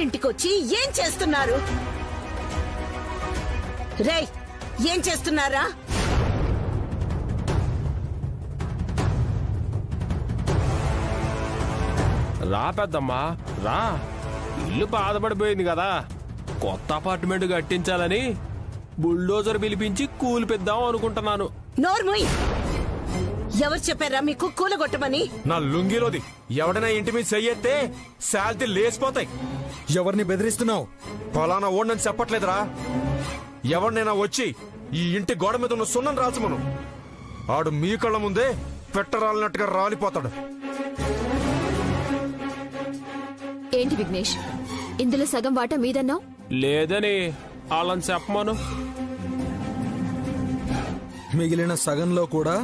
అత్తారింటికొచ్చి ఏం చేస్తున్నారు? రేయ్, ఏం చేస్తున్నారా? రా పెద్దమ్మా రా. ఇల్లు బాధపడిపోయింది కదా, కొత్త అపార్ట్మెంట్ కట్టించాలని బుల్డోజర్ పిలిపించి కూలిపిద్దాం అనుకుంటున్నాను. నోర్ముయ్, ఎవరు చెప్పారా మీకు కూలగొట్టమని? నా లుంగిలోది ఎవడైనా ఇంటి మీద చెయ్యెత్తే శాలరీ లేసిపోతాయి. ఎవరిని బెదిరిస్తున్నావు? పలానా ఓడని చెప్పట్లేదురా. ఎవరినైనా వచ్చి ఈ ఇంటి గోడ మీద ఉన్న సున్నం రాల్చమను. ఆడు మీ కళ్ళ ముందే పెట్టరాలినట్టుగా రాలిపోతాడు. ఏంటి విఘ్నేష్, ఇందులో సగం వాటా మీదన్నావు? లేదని వాళ్ళని చెప్పమను. మిగిలిన సగంలో కూడా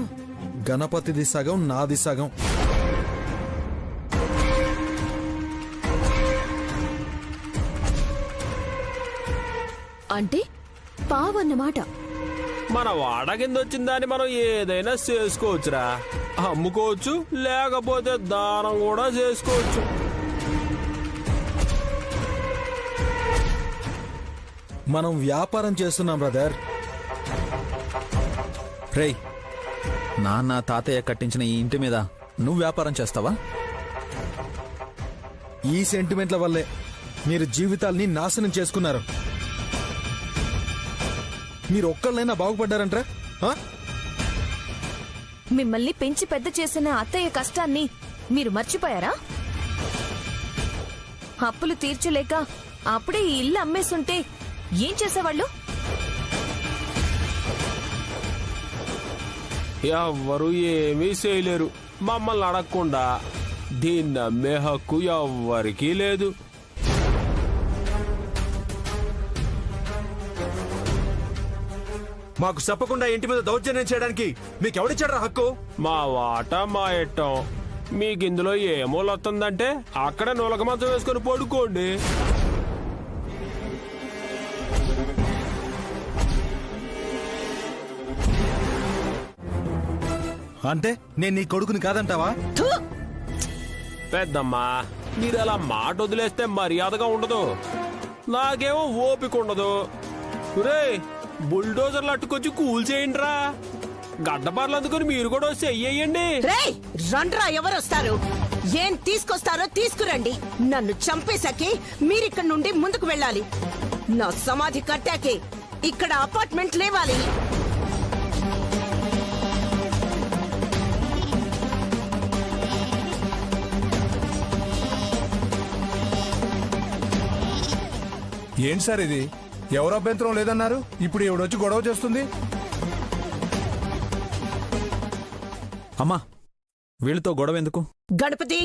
గణపతిది సగం, నాది సగం. అంటే పావన్నమాట. మన వాడ కింద వచ్చిన దాన్ని మనం ఏదైనా చేసుకోవచ్చురా. అమ్ముకోవచ్చు, లేకపోతే దానం కూడా చేసుకోవచ్చు. మనం వ్యాపారం చేస్తున్నాం బ్రదర్. రేయ్, నాన్న తాతయ్య కట్టించిన ఈ ఇంటి మీద నువ్వు వ్యాపారం చేస్తావా? ఈ సెంటిమెంట్ల వల్లే మీరు జీవితాల్ని నాశనం చేసుకున్నారు. మీరు ఒక్కళ్ళైనా బాగుపడ్డారంట్రా? మిమ్మల్ని పెంచి పెద్ద చేసిన అత్తయ్య కష్టాన్ని మీరు మర్చిపోయారా? అప్పులు తీర్చలేక అప్పుడే ఈ ఇల్లు అమ్మేస్తుంటే ఏం చేసేవాళ్ళు? ఎవ్వరు ఏమీ చేయలేరు మమ్మల్ని అడగకుండా. దీన్ని అమ్మే హక్కు ఎవ్వరికీ లేదు. మాకు చెప్పకుండా ఇంటి మీద దౌర్జన్యం చేయడానికి మీకెవడిచ్చాడ్రా హక్కు? మా వాటా మా ఇట్టం. మీకు ఇందులో ఏ మూల వస్తుందంటే అక్కడ నులక మంచం వేసుకొని పడుకోండి. అంటే నేను నీ కొడుకుని కాదంటావా? పెద్దమ్మా, మీరు అలా మాట వదిలేస్తే మర్యాదగా ఉండదు. నాకేమో ఓపిక ఉండదు. రే, బుల్డోజర్లు అట్టుకొచ్చి కూల్ చేయండి రా. గడ్డపార్లు అందుకొని మీరు కూడా వస్తే అయ్యేయండి. రేయ్, రండ్రా, ఎవరొస్తారు? ఏం తీసుకొస్తారో తీసుకురండి. నన్ను చంపేశాకే మీరిక్కడి నుండి ముందుకు వెళ్ళాలి. నా సమాధి కట్టాకే ఇక్కడ అపార్ట్మెంట్ లేవాలి. ఏంటి సార్ ఇది? ఎవరు అభ్యంతరం లేదన్నారు, ఇప్పుడు ఎవడొచ్చి గొడవ చేస్తుంది? అమ్మా, వీళ్ళతో గొడవ ఎందుకు? గణపతి,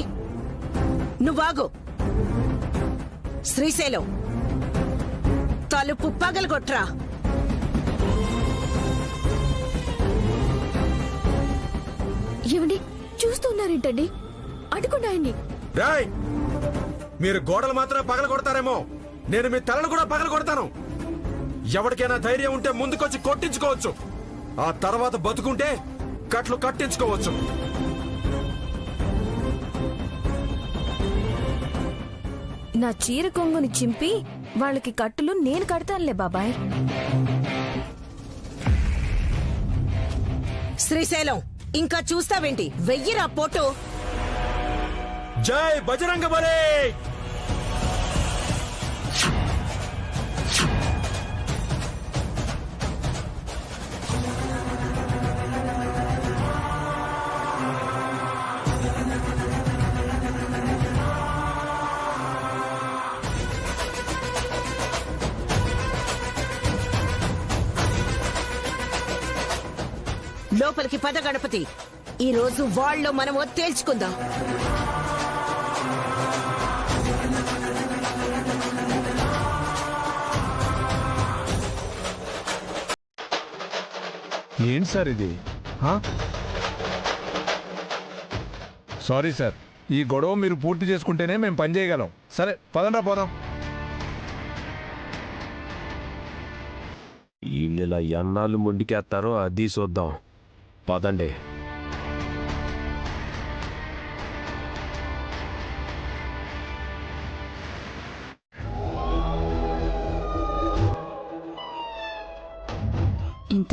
నువ్వాగు. శ్రీశైలం, తలుపు పగలగొట్రా. ఏమండి, చూస్తున్నారేంటండి? అడుగుండి ఆయన్ని. రాయ్, మీరు గోడలు మాత్రమే పగల కొడతారేమో, నేను మీ తలను కూడా పగల కొడతాను. ఎవరికైనా ధైర్యం ఉంటే ముందుకొచ్చి కొట్టించుకోవచ్చు. ఆ తర్వాత బతుకుంటే కట్లు కట్టించుకోవచ్చు. నా చీర కొంగుని చింపి వాళ్ళకి కట్టులు నేను కడతానులే బాబాయ్. శ్రీశైలం, ఇంకా చూస్తావేంటి? వెయ్యిరా పోటో. జై బజరంగ బలి. లోపలికి పద గణపతి. ఈ రోజు వాళ్ళలో మనం తేల్చుకుందాం. ఏంటి సార్ ఇది? సారీ సార్, ఈ గొడవ మీరు పూర్తి చేసుకుంటేనే మేము పని చేయగలం. సరే పదండ్రా పోదాం. వీళ్ళ ఎన్నాళ్ళు ముందుకేస్తారో అది చూద్దాం. పదండి.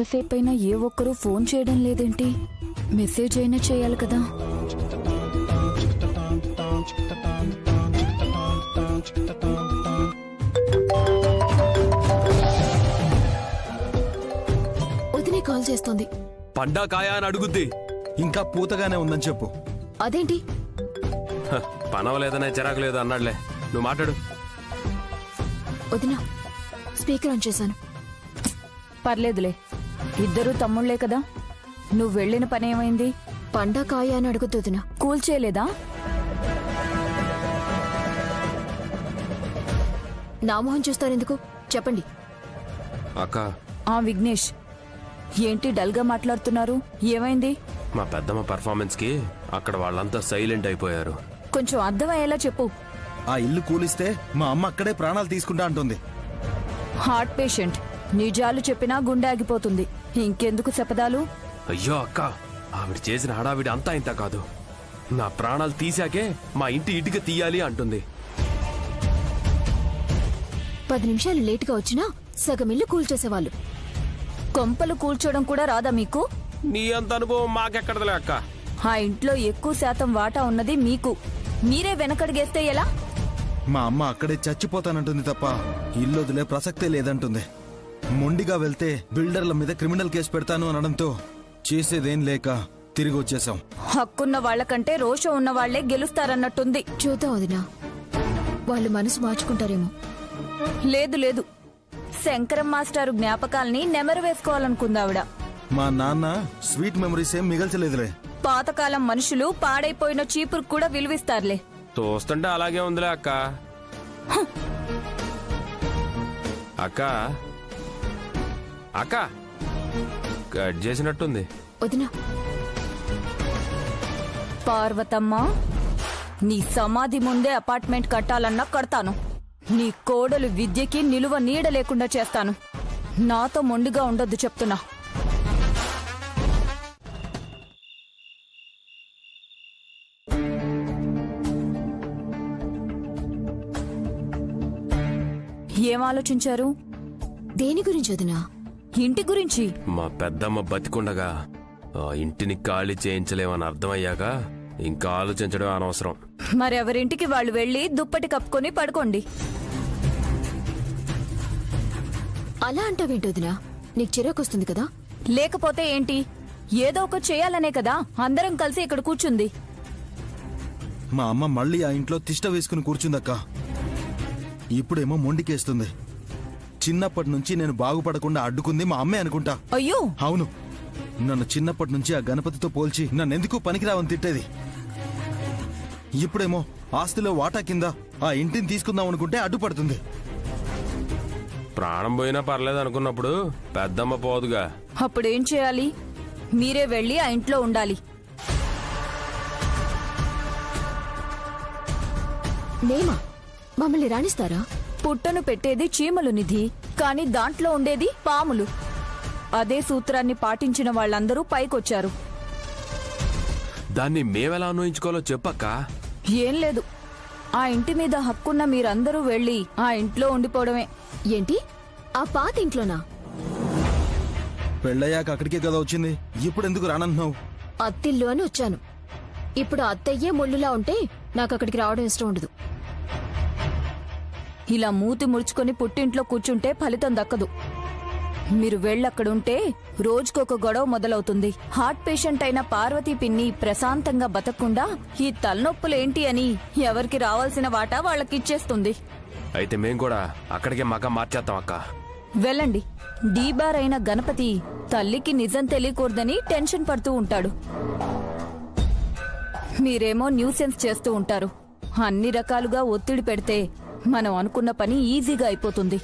ఎంతసేపు అయినా ఏ ఒక్కరూ ఫోన్ చేయడం లేదేంటి? మెసేజ్ అయినా చేయాలి కదా. వదినే కాల్ చేస్తోంది. పండా కాయా అని అడుగుద్ది. ఇంకా పూతగానే ఉందని చెప్పు. అదేంటి? పనవలేదనే చిరాకు లేదు అన్నాడులే. నువ్వు మాట్లాడు. వదినా, స్పీకర్ ఆన్ చేశాను. పర్లేదులే, ఇద్దరూ తమ్ముళ్లే కదా. నువ్వు వెళ్ళిన పనేమైంది? పండా కాయ అని అడుగుద్దు వదినా. కూల్ చేయలేదా? నా మొహం చూస్తారెందుకు? చెప్పండి. అక్క, ఆ విఘ్నేష్, ఏంటి డల్గా మాట్లాడుతున్నారు? ఏమైంది? మా పెద్దమ్మ పర్ఫార్మెన్స్ కి అక్కడ వాళ్ళంతా సైలెంట్ అయిపోయారు. కొంచెం అర్థమయ్యేలా చెప్పు. ఆ ఇల్లు కూలిస్తే మా అమ్మ అక్కడే ప్రాణాలు తీసుకుంటా అంటుంది. హార్ట్ పేషెంట్, నిజాలు చెప్పినా గుండె ఆగిపోతుంది. ఇంకెందుకు శపథాలు? అయ్యో అక్క, ఆవిడ చేసిన హడావిడి అంతా ఇంత కాదు. నా ప్రాణాలు తీశాకే మా ఇంటి ఇటుక తీయాలి అంటుంది. 10 నిమిషాలు లేటుగా వచ్చినా సగం ఇల్లు కూల్చేసేవాళ్ళు. కొంపలు కూల్చోడం కూడా రాదా మీకు? నీ అంత అనుభవం మాకెక్కడదలే అక్క. ఆ ఇంట్లో ఎక్కువ శాతం వాటా ఉన్నది మీకు. మీరే వెనకడిగేస్తే ఎలా? మా అమ్మ అక్కడే చచ్చిపోతానంటుంది తప్ప ఇల్లు వదిలే ప్రసక్తే లేదంటుంది. మొండిగా వెళ్తే బిల్డర్ల మీద క్రిమినల్ కేసు పెడతాను అనడంతో చేసేదేం లేక తిరిగి వచ్చేసాం. హక్కున్న వాళ్లకంటే రోషం ఉన్న వాళ్లే గెలుస్తారన్నట్టుంది. చూద్దాం వదినా, వాళ్ళు మనసు మార్చుకుంటారేమో. లేదు లేదు, శంకరం మాస్టారు జ్ఞాపకాల్ని నెమరు వేసుకోవాలనుకుందావిడ. మా నాన్న స్వీట్ మెమరీస్ ఏం మిగల్చలేదులే. పాతకాలం మనుషులు పాడైపోయిన చీపురు కూడా విలువిస్తారులే. చూస్తుంటే అలాగే ఉందిలే అక్క. అక్క అక్క కట్ చేసినట్టుంది. వదినా, పార్వతమ్మ, నీ సమాధి ముందే అపార్ట్మెంట్ కట్టాలన్నా కడతాను. నీ కోడలు విద్యకి నిలువ నీడ లేకుండా చేస్తాను. నాతో మొండిగా ఉండొద్దు చెప్తున్నా. ఏం ఆలోచించారు? దేని గురించి వదినా? ఇంటి గురించి. మా పెద్దమ్మ బతికుండగా ఆ ఇంటిని ఖాళీ చేయించలేమని అర్థమయ్యాక ఇంకా ఆలోచించడం అనవసరం. మరెవరింటికి వాళ్ళు వెళ్లి దుప్పటి కప్పుకొని పడుకోండి. అలా అంటావేంటి వదినా? నీకు చిరాకొస్తుంది కదా. లేకపోతే ఏంటి? ఏదో ఒక చేయాలనే కదా అందరం కలిసి ఇక్కడ కూర్చుంది. మా అమ్మ మళ్ళీ ఆ ఇంట్లో తిష్ట వేసుకుని కూర్చుందక్క. ఇప్పుడేమో మొండికేస్తుంది. చిన్నప్పటి నుంచి నేను బాగుపడకుండా అడ్డుకుంది మా అమ్మే అనుకుంటా. అయ్యో అవును, నన్ను చిన్నప్పటి నుంచి ఆ గణపతితో పోల్చి నన్నెందుకు పనికిరావని తిట్టేది. ఇప్పుడేమో ఆస్తిలో వాటా కింద ఆ ఇంటిని తీసుకుందాం అనుకుంటే అడ్డుపడుతుంది. ప్రాణం పోయినా పర్లేదు అనుకున్నప్పుడు పెద్దమ్మ పోదుగా. అప్పుడేం చేయాలి? మీరే వెళ్లి ఆ ఇంట్లో ఉండాలి. మేమా? మమ్మల్ని రాణిస్తారా? పుట్టను పెట్టేది చీమలు నిధి, కాని దాంట్లో ఉండేది పాములు. అదే సూత్రాన్ని పాటించిన వాళ్ళందరూ పైకొచ్చారు. దాన్ని మేమెలా అన్వయించుకోవాలో చెప్పక్క. ఏం లేదు, ఆ ఇంటి మీద హక్కున్న మీరందరూ వెళ్లి ఆ ఇంట్లో ఉండిపోవడమే. ఏంటి? ఆ పాత ఇంట్లోనా? పెళ్ళయ్యాక అక్కడికే కదా వచ్చింది, ఇప్పుడెందుకు రానంటున్నావు? అత్తిల్లు అని వచ్చాను. ఇప్పుడు అత్తయ్యే ముళ్ళులా ఉంటే నాకు అక్కడికి రావడం ఇష్టం ఉండదు. ఇలా మూతి ముడుచుకొని పుట్టింట్లో కూర్చుంటే ఫలితం దక్కదు. మీరు వెళ్ళక్కడుంటే రోజుకొక గొడవ మొదలవుతుంది. హార్ట్ పేషెంట్ అయిన పార్వతీ పిన్ని ప్రశాంతంగా బతకకుండా ఈ తలనొప్పులేంటి అని ఎవరికి రావాల్సిన వాటా వాళ్ళకిచ్చేస్తుంది. అయితే మేం కూడా అక్కడికే మగ మార్చేస్తాం అక్క. వెళ్ళండి. డీబార్ అయిన గణపతి తల్లికి నిజం తెలియకూడదని టెన్షన్ పడుతూ ఉంటాడు. మీరేమో న్యూసెన్స్ చేస్తూ ఉంటారు. అన్ని రకాలుగా ఒత్తిడి పెడితే మనం అనుకున్న పని ఈజీగా అయిపోతుంది.